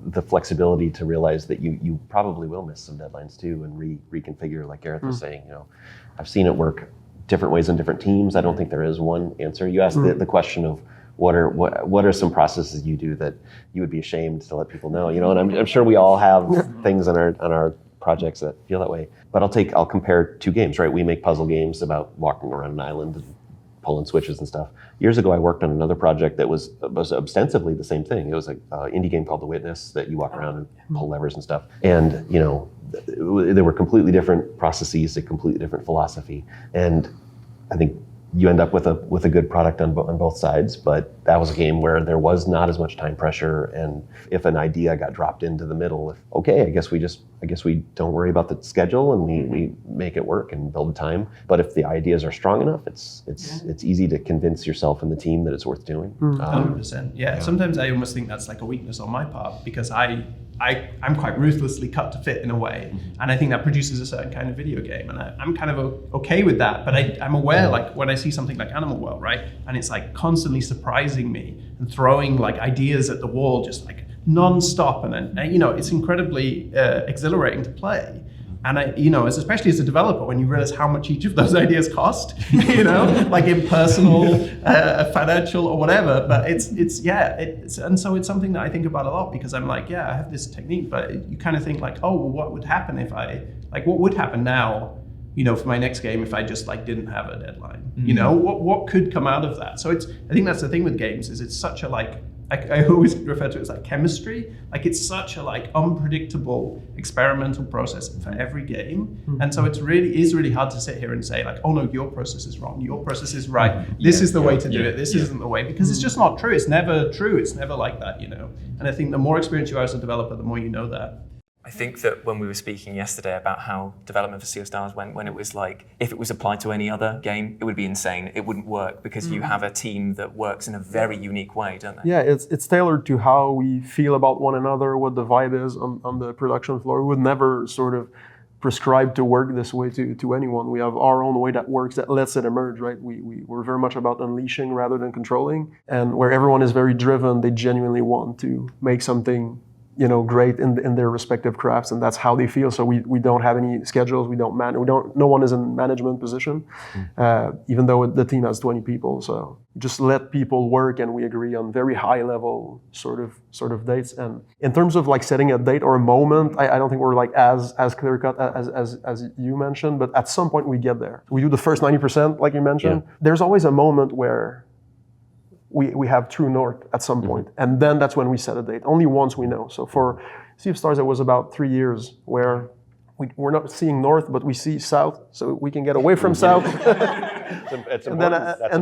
the flexibility to realize that you probably will miss some deadlines too, and reconfigure, like Gareth was saying. I've seen it work different ways in different teams. I don't think there is one answer. You asked the question of what are some processes you do that you would be ashamed to let people know, and I'm sure we all have things on our projects that feel that way. But I'll compare two games, right? We make puzzle games about walking around an island and pulling switches and stuff. Years ago, I worked on another project that was ostensibly the same thing. It was an indie game called The Witness that you walk around and pull levers and stuff. And, there were completely different processes, a completely different philosophy. And I think you end up with a good product on both sides, but that was a game where there was not as much time pressure, and if an idea got dropped into the middle, I guess we don't worry about the schedule and we make it work and build time. But if the ideas are strong enough, it's easy to convince yourself and the team that it's worth doing. 100%. Yeah. Sometimes I almost think that's like a weakness on my part, because I'm quite ruthlessly cut to fit in a way, and I think that produces a certain kind of video game, and I'm kind of okay with that. But I'm aware, like when I see something like Animal World, right, and it's like constantly surprising me and throwing like ideas at the wall, just like non-stop, and then it's incredibly exhilarating to play. And especially as a developer, when you realize how much each of those ideas cost, like in personal, financial, or whatever. But and so it's something that I think about a lot, because I'm like, I have this technique, but you kind of think like, oh, well, what would happen what would happen now, for my next game if I just like didn't have a deadline? What could come out of that? So I think that's the thing with games, is it's such a I always refer to it as like chemistry. Like it's such a like unpredictable experimental process for every game. And so is really hard to sit here and say like, oh no, your process is wrong, your process is right. This is the way to do it. This isn't the way, because it's just not true. It's never true. It's never like that, And I think the more experience you are as a developer, the more you know that. I think that when we were speaking yesterday about how development for Sea of Stars went, when it was like, if it was applied to any other game, it would be insane. It wouldn't work, because you have a team that works in a very unique way, don't they? Yeah, it's tailored to how we feel about one another, what the vibe is on the production floor. We would never sort of prescribe to work this way to anyone. We have our own way that works, that lets it emerge, right? We're very much about unleashing rather than controlling. And where everyone is very driven, they genuinely want to make something great in their respective crafts, and that's how they feel. So we don't have any schedules. No one is in management position, even though the team has 20 people. So just let people work, and we agree on very high level sort of dates. And in terms of like setting a date or a moment, I don't think we're like as clear cut as you mentioned. But at some point we get there. We do the first 90%, like you mentioned. Yeah. There's always a moment where we have true north at some point. And then that's when we set a date. Only once we know. So for Sea of Stars, it was about 3 years where we're not seeing north, but we see south, so we can get away from south. And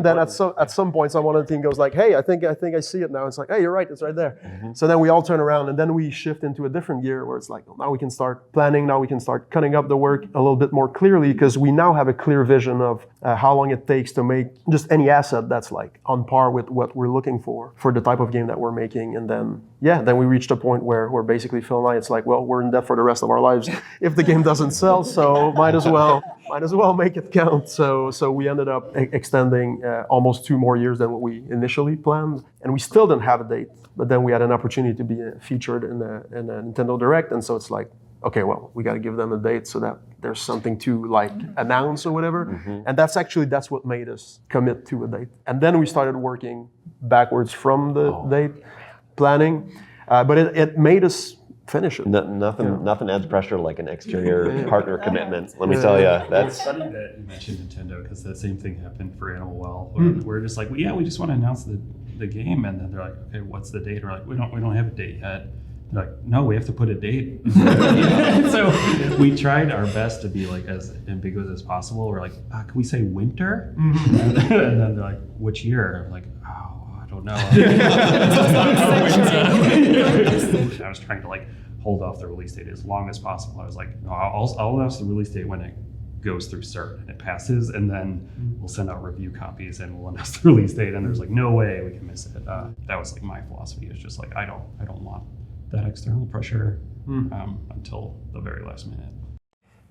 then at some point, someone on the team goes like, "Hey, I think I see it now." It's like, "Hey, you're right, it's right there." So then we all turn around, and then we shift into a different gear where it's like, well, now we can start planning. Now we can start cutting up the work a little bit more clearly, because we now have a clear vision of how long it takes to make just any asset that's like on par with what we're looking for the type of game that we're making. And then we reached a point where we're basically Phil and I, it's like, well, we're in debt for the rest of our lives if the game doesn't sell, so might as well make it count. So we ended up extending almost 2 more years than what we initially planned, and we still didn't have a date. But then we had an opportunity to be featured in a Nintendo Direct, and so it's like, okay, well, we got to give them a date so that there's something to like announce or whatever. And that's what made us commit to a date. And then we started working backwards from the date planning, but it made us finish it. Nothing adds pressure like an exterior partner commitment. Let me tell you, that's It's funny that you mentioned Nintendo because the same thing happened for Animal Well. We're just like, we just want to announce the game, and then they're like, okay, what's the date? We're like, we don't have a date yet. They're like, no, we have to put a date. So we tried our best to be like as ambiguous as possible. We're like, can we say winter? And then they're like, which year? I'm like, oh, I don't know. I was trying to like hold off the release date as long as possible. I was like, no, I'll announce the release date when it goes through cert and it passes, and then we'll send out review copies and we'll announce the release date. And there's like no way we can miss it. That was like my philosophy. It's just like I don't want that external pressure until the very last minute.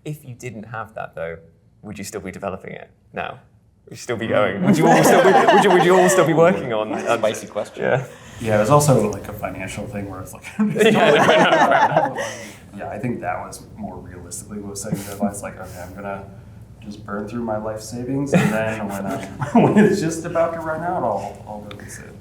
If you didn't have that though, would you still be developing it now? Would you still be going? Would you all still be working on? spicy question. Yeah, it was also like a financial thing where it's like, yeah, I think that was more realistically what was setting the deadline. It's like, okay, I'm gonna just burn through my life savings, and then when it's just about to run out, I'll go visit.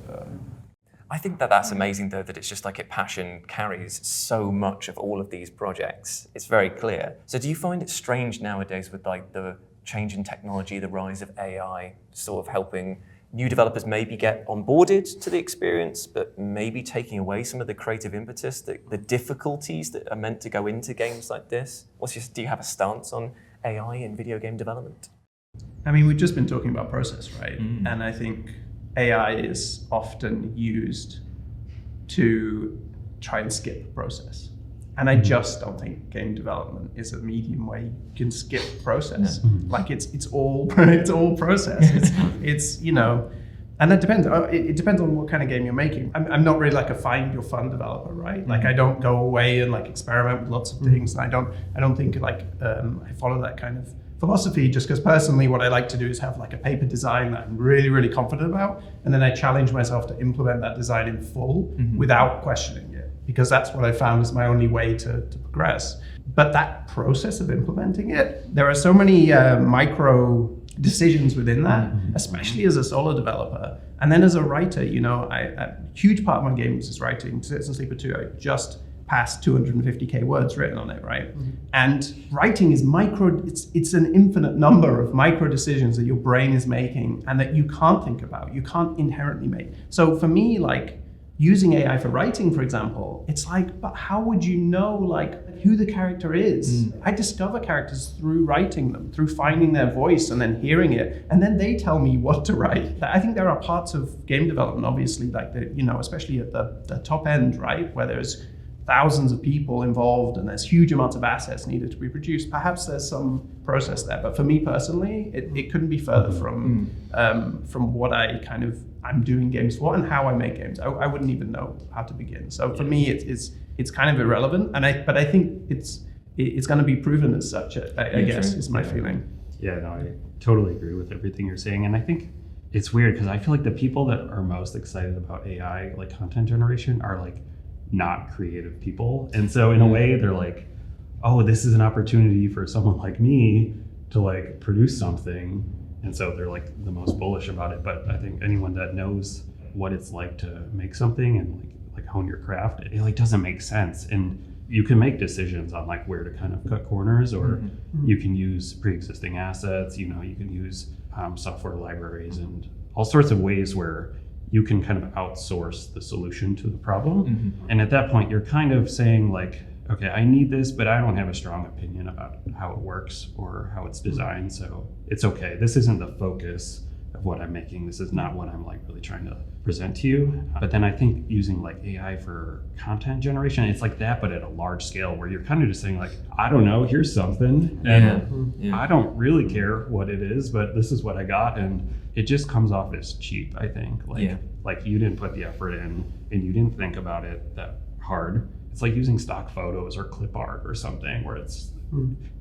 I think that's amazing though, that it's just like passion carries so much of all of these projects. It's very clear. So do you find it strange nowadays with like the change in technology, the rise of AI, sort of helping new developers maybe get onboarded to the experience, but maybe taking away some of the creative impetus, the difficulties that are meant to go into games like this? Do you have a stance on AI in video game development? I mean, we've just been talking about process, right? And I think AI is often used to try and skip the process. And I just don't think game development is a medium where you can skip the process. Like it's all process. It's you know, and that depends. It depends on what kind of game you're making. I'm not really like a find your fun developer, right? Like I don't go away and like experiment with lots of things. And I don't think like I follow that kind of philosophy, just because personally what I like to do is have like a paper design that I'm really, really confident about, and then I challenge myself to implement that design in full without questioning it, because that's what I found is my only way to progress. But that process of implementing it, there are so many micro decisions within that, especially as a solo developer. And then as a writer, you know, a huge part of my games is writing. Citizen Sleeper 2, I just past 250k words written on it, right? And writing is it's an infinite number of micro decisions that your brain is making and that you can't think about, you can't inherently make. So for me, like using AI for writing, for example, it's like, but how would you know like who the character is? I discover characters through writing them, through finding their voice and then hearing it, and then they tell me what to write. I think there are parts of game development, obviously, like especially at the top end, right, where there's thousands of people involved and there's huge amounts of assets needed to be produced. Perhaps there's some process there, but for me personally, it couldn't be further from what I'm doing games for and how I make games. I wouldn't even know how to begin. So for me, it's kind of irrelevant, but I think it's going to be proven as such. I guess is my feeling. Yeah, no, I totally agree with everything you're saying, and I think it's weird because I feel like the people that are most excited about AI, like content generation, are like not creative people. And so in a way they're like, oh, this is an opportunity for someone like me to like produce something. And so they're like the most bullish about it. But I think anyone that knows what it's like to make something and like hone your craft, it like doesn't make sense. And you can make decisions on like where to kind of cut corners, or you can use pre-existing assets, you can use software libraries and all sorts of ways where you can kind of outsource the solution to the problem. And at that point, you're kind of saying like, okay, I need this, but I don't have a strong opinion about how it works or how it's designed. So it's okay. This isn't the focus of what I'm making. This is not what I'm like really trying to present to you. But then I think using like AI for content generation, it's like that, but at a large scale where you're kind of just saying like, I don't know, here's something. And I don't really care what it is, but this is what I got. And it just comes off as cheap, I think. Like you didn't put the effort in and you didn't think about it that hard. It's like using stock photos or clip art or something where it's,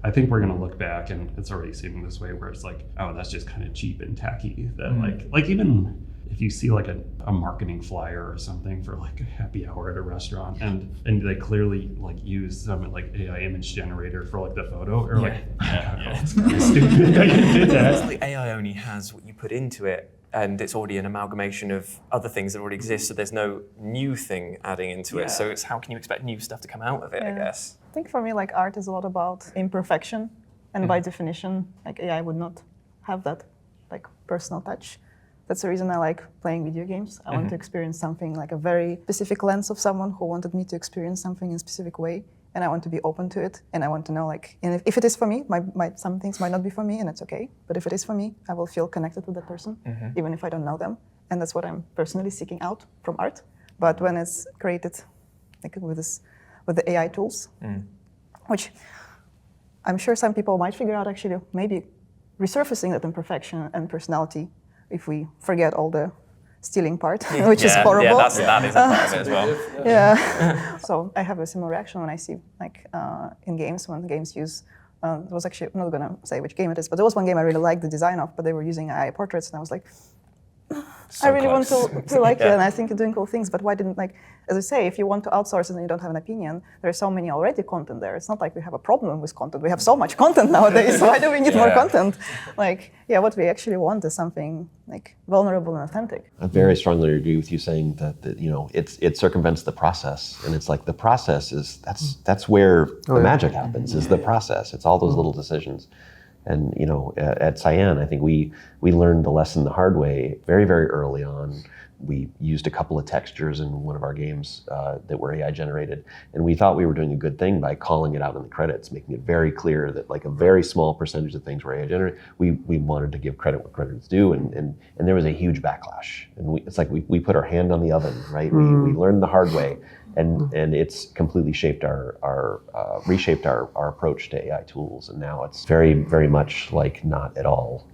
I think we're gonna look back and it's already seeming this way where it's like, oh, that's just kind of cheap and tacky. That like even if you see like a marketing flyer or something for like a happy hour at a restaurant and they clearly like use some like AI image generator for like the photo, or it's kind of stupid that you did that. Like AI only has what you put into it, and it's already an amalgamation of other things that already exist, so there's no new thing adding into it. So it's how can you expect new stuff to come out of it, I guess? I think for me, like, art is a lot about imperfection, and by definition, like, AI would not have that, like, personal touch. That's the reason I like playing video games. I want to experience something like a very specific lens of someone who wanted me to experience something in a specific way, and I want to be open to it, and I want to know, like, and if it is for me, some things might not be for me, and it's okay. But if it is for me, I will feel connected to that person, even if I don't know them, and that's what I'm personally seeking out from art. But when it's created, like with the AI tools, which I'm sure some people might figure out actually maybe resurfacing that imperfection and personality if we forget all the stealing part, which is horrible. Yeah, that is a part of it as well. Yeah. So I have a similar reaction when I see, like, in games, when games use, there was actually, I'm not gonna say which game it is, but there was one game I really liked the design of, but they were using AI portraits, and I was like, I really want to like you, and I think you're doing cool things, but why didn't, like, as I say, if you want to outsource it and you don't have an opinion, there's so many already content there. It's not like we have a problem with content. We have so much content nowadays, so why do we need more content? Like, what we actually want is something, like, vulnerable and authentic. I very strongly agree with you saying that it circumvents the process, and it's like the process is that's where the magic happens, is the process. It's all those little decisions. And at Cyan, I think we learned the lesson the hard way very, very early on. We used a couple of textures in one of our games that were AI generated, and we thought we were doing a good thing by calling it out in the credits, making it very clear that, like, a very small percentage of things were AI generated. We wanted to give credit where credit is due, and there was a huge backlash. And it's like we put our hand on the oven, right? We learned the hard way. And it's completely reshaped our approach to AI tools, and now it's very, very much like not at all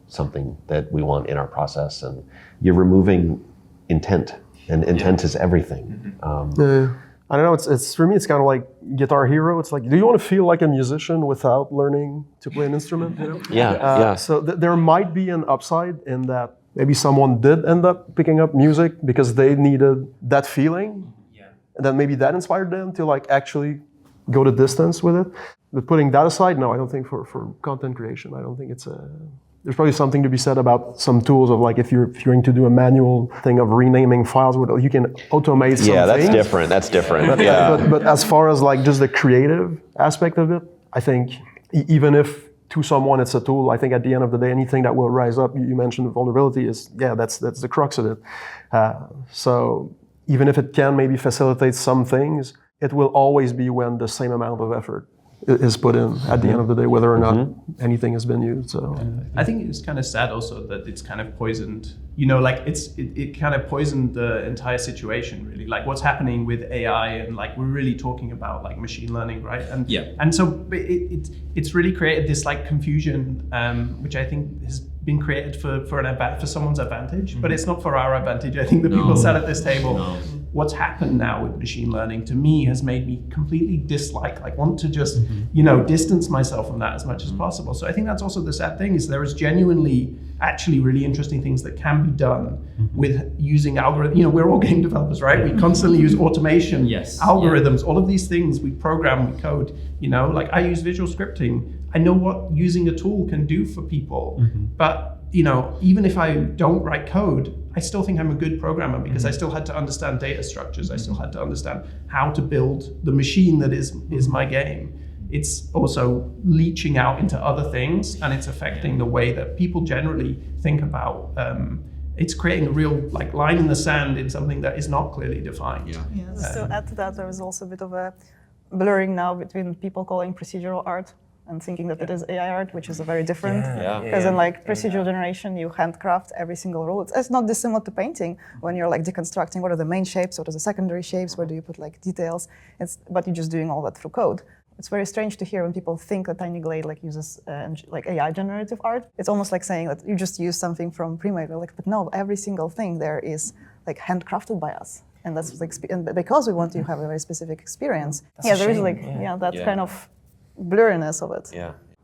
something that we want in our process. And you're removing intent, and intent is everything. I don't know. It's for me. It's kind of like Guitar Hero. It's like, do you want to feel like a musician without learning to play an instrument? So there might be an upside in that. Maybe someone did end up picking up music because they needed that feeling. And then maybe that inspired them to, like, actually go the distance with it. But putting that aside, no, I don't think for content creation, I don't think it's there's probably something to be said about some tools of, like, if you're going to do a manual thing of renaming files, you can automate some things. That's different. But as far as, like, just the creative aspect of it, I think even if to someone it's a tool, I think at the end of the day, anything that will rise up, you mentioned vulnerability, that's the crux of it. So even if it can maybe facilitate some things, it will always be when the same amount of effort is put in at the end of the day, whether or not anything has been used. So I think it's kind of sad also that it's kind of poisoned, like it kind of poisoned the entire situation, really. Like, what's happening with AI, and, like, we're really talking about, like, machine learning, right? And so it's really created this, like, confusion, which I think has been created for someone's advantage, but it's not for our advantage. I think the people sat at this table. What's happened now with machine learning, to me, has made me completely want to just, distance myself from that as much as possible. So I think that's also the sad thing, is there is genuinely actually really interesting things that can be done with using algorithms. We're all game developers, right? We constantly use automation, algorithms, all of these things we program, we code, like, I use visual scripting. I know what using a tool can do for people, but even if I don't write code, I still think I'm a good programmer, because I still had to understand data structures. I still had to understand how to build the machine that is my game. It's also leaching out into other things, and it's affecting the way that people generally think about. It's creating a real, like, line in the sand in something that is not clearly defined. Just to add to that, there is also a bit of a blurring now between people calling procedural art and thinking that it is AI art, which is a very different. Because in, like, procedural generation, you handcraft every single rule. It's not dissimilar to painting when you're, like, deconstructing what are the main shapes, what are the secondary shapes, where do you put, like, details. But you're just doing all that through code. It's very strange to hear when people think that Tiny Glade, like, uses like AI generative art. It's almost like saying that you just use something from pre-made. Like, but no, every single thing there is, like, handcrafted by us. And that's, like, because we want to have a very specific experience. There is, like, that kind of blurriness of it.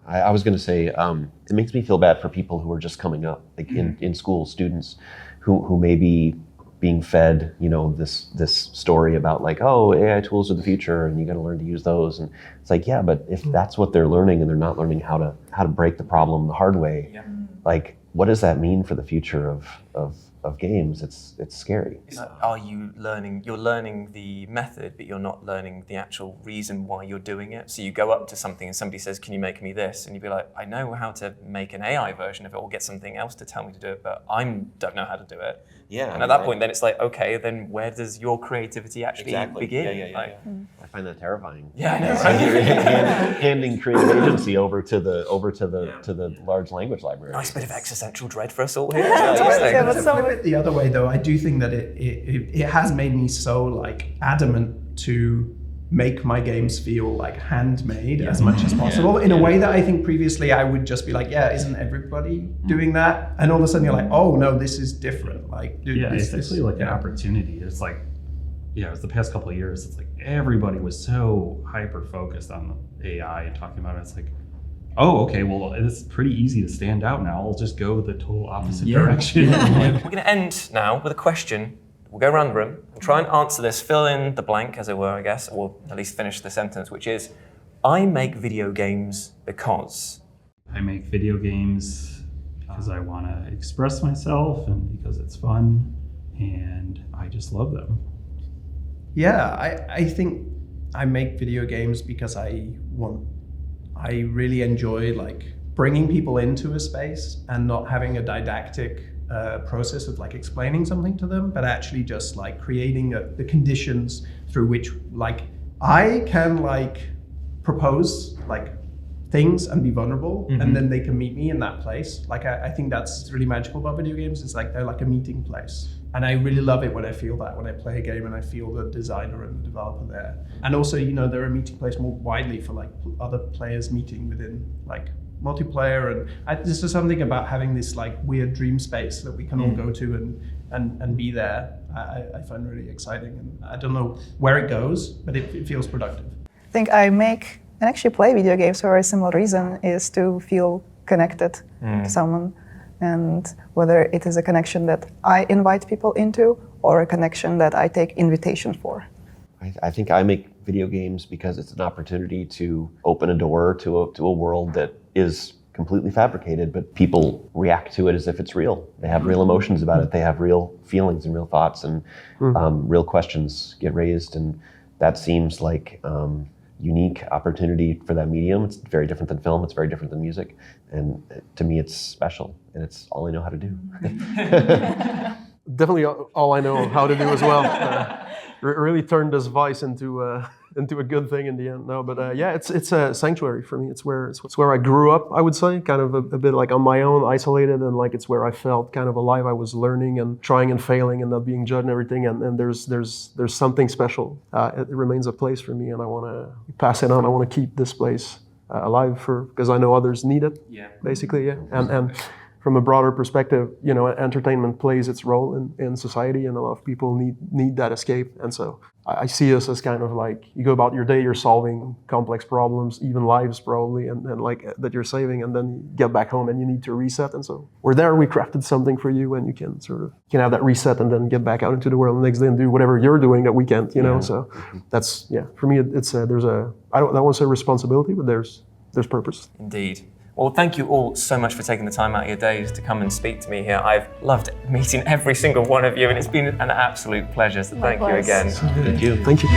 I was going to say, it makes me feel bad for people who are just coming up, like in school, students who maybe being fed, this story about like, oh, AI tools are the future and you got to learn to use those. And it's like, yeah, but if that's what they're learning and they're not learning how to break the problem the hard way, like, what does that mean for the future of games? It's scary. It's like, are you learning? You're learning the method, but you're not learning the actual reason why you're doing it. So you go up to something and somebody says, "Can you make me this?" And you'd be like, "I know how to make an AI version of it, or get something else to tell me to do it, but I don't know how to do it." Yeah. And at that point, then it's like, okay, then where does your creativity actually begin? Yeah. I find that terrifying. Yeah, I know. Right? Handing creative agency over to the large language library. Nice bit of existential dread for us all here. But so Flip it the other way, though, I do think that it has made me so like adamant to make my games feel like handmade as much as possible in a way that I think previously I would just be like, yeah, isn't everybody doing that? And all of a sudden you're like, oh no, this is different. Like, dude, it's actually like an opportunity. It's like, it's the past couple of years, it's like everybody was so hyper focused on the AI and talking about it. It's like, oh, okay, well, it's pretty easy to stand out now. I'll just go the total opposite direction. We're going to end now with a question. We'll go around the room. We'll try and answer this, fill in the blank, as it were, I guess, or at least finish the sentence, which is, I make video games because. I make video games because I want to express myself and because it's fun, and I just love them. Yeah, I think I make video games because I really enjoy like bringing people into a space and not having a didactic process of like explaining something to them, but actually just like creating the conditions through which like I can like propose like things and be vulnerable, and then they can meet me in that place. Like I think that's really magical about video games. It's like they're like a meeting place. And I really love it when I feel that, when I play a game and I feel the designer and the developer there. And also, they're a meeting place more widely for like other players meeting within like multiplayer. And there's just something about having this like weird dream space that we can all go to and be there. I find really exciting. And I don't know where it goes, but it feels productive. I think I make and actually play video games for a similar reason, is to feel connected to someone. And whether it is a connection that I invite people into or a connection that I take invitation for. I think I make video games because it's an opportunity to open a door to a world that is completely fabricated, but people react to it as if it's real. They have real emotions about it. They have real feelings and real thoughts, and real questions get raised. And that seems like unique opportunity for that medium. It's very different than film. It's very different than music. And to me, it's special, and it's all I know how to do. Definitely all I know how to do as well. Really turned this vice into a good thing in the end. No, but it's a sanctuary for me. It's where I grew up, I would say, kind of a bit like on my own, isolated, and like it's where I felt kind of alive. I was learning and trying and failing and not being judged and everything. And there's something special. It remains a place for me, and I want to pass it on. I want to keep this place alive because I know others need it. Yeah. Basically, yeah. And from a broader perspective, entertainment plays its role in society, and a lot of people need that escape. And so I see us as kind of like, you go about your day, you're solving complex problems, even lives probably, and like that you're saving, and then you get back home and you need to reset. And so we're there, we crafted something for you, and you can have that reset and then get back out into the world the next day and do whatever you're doing that weekend, So that's, for me, it's there's I don't want to say responsibility, but there's purpose. Indeed. Well, thank you all so much for taking the time out of your days to come and speak to me here. I've loved meeting every single one of you, and it's been an absolute pleasure. So thank you again. Thank you.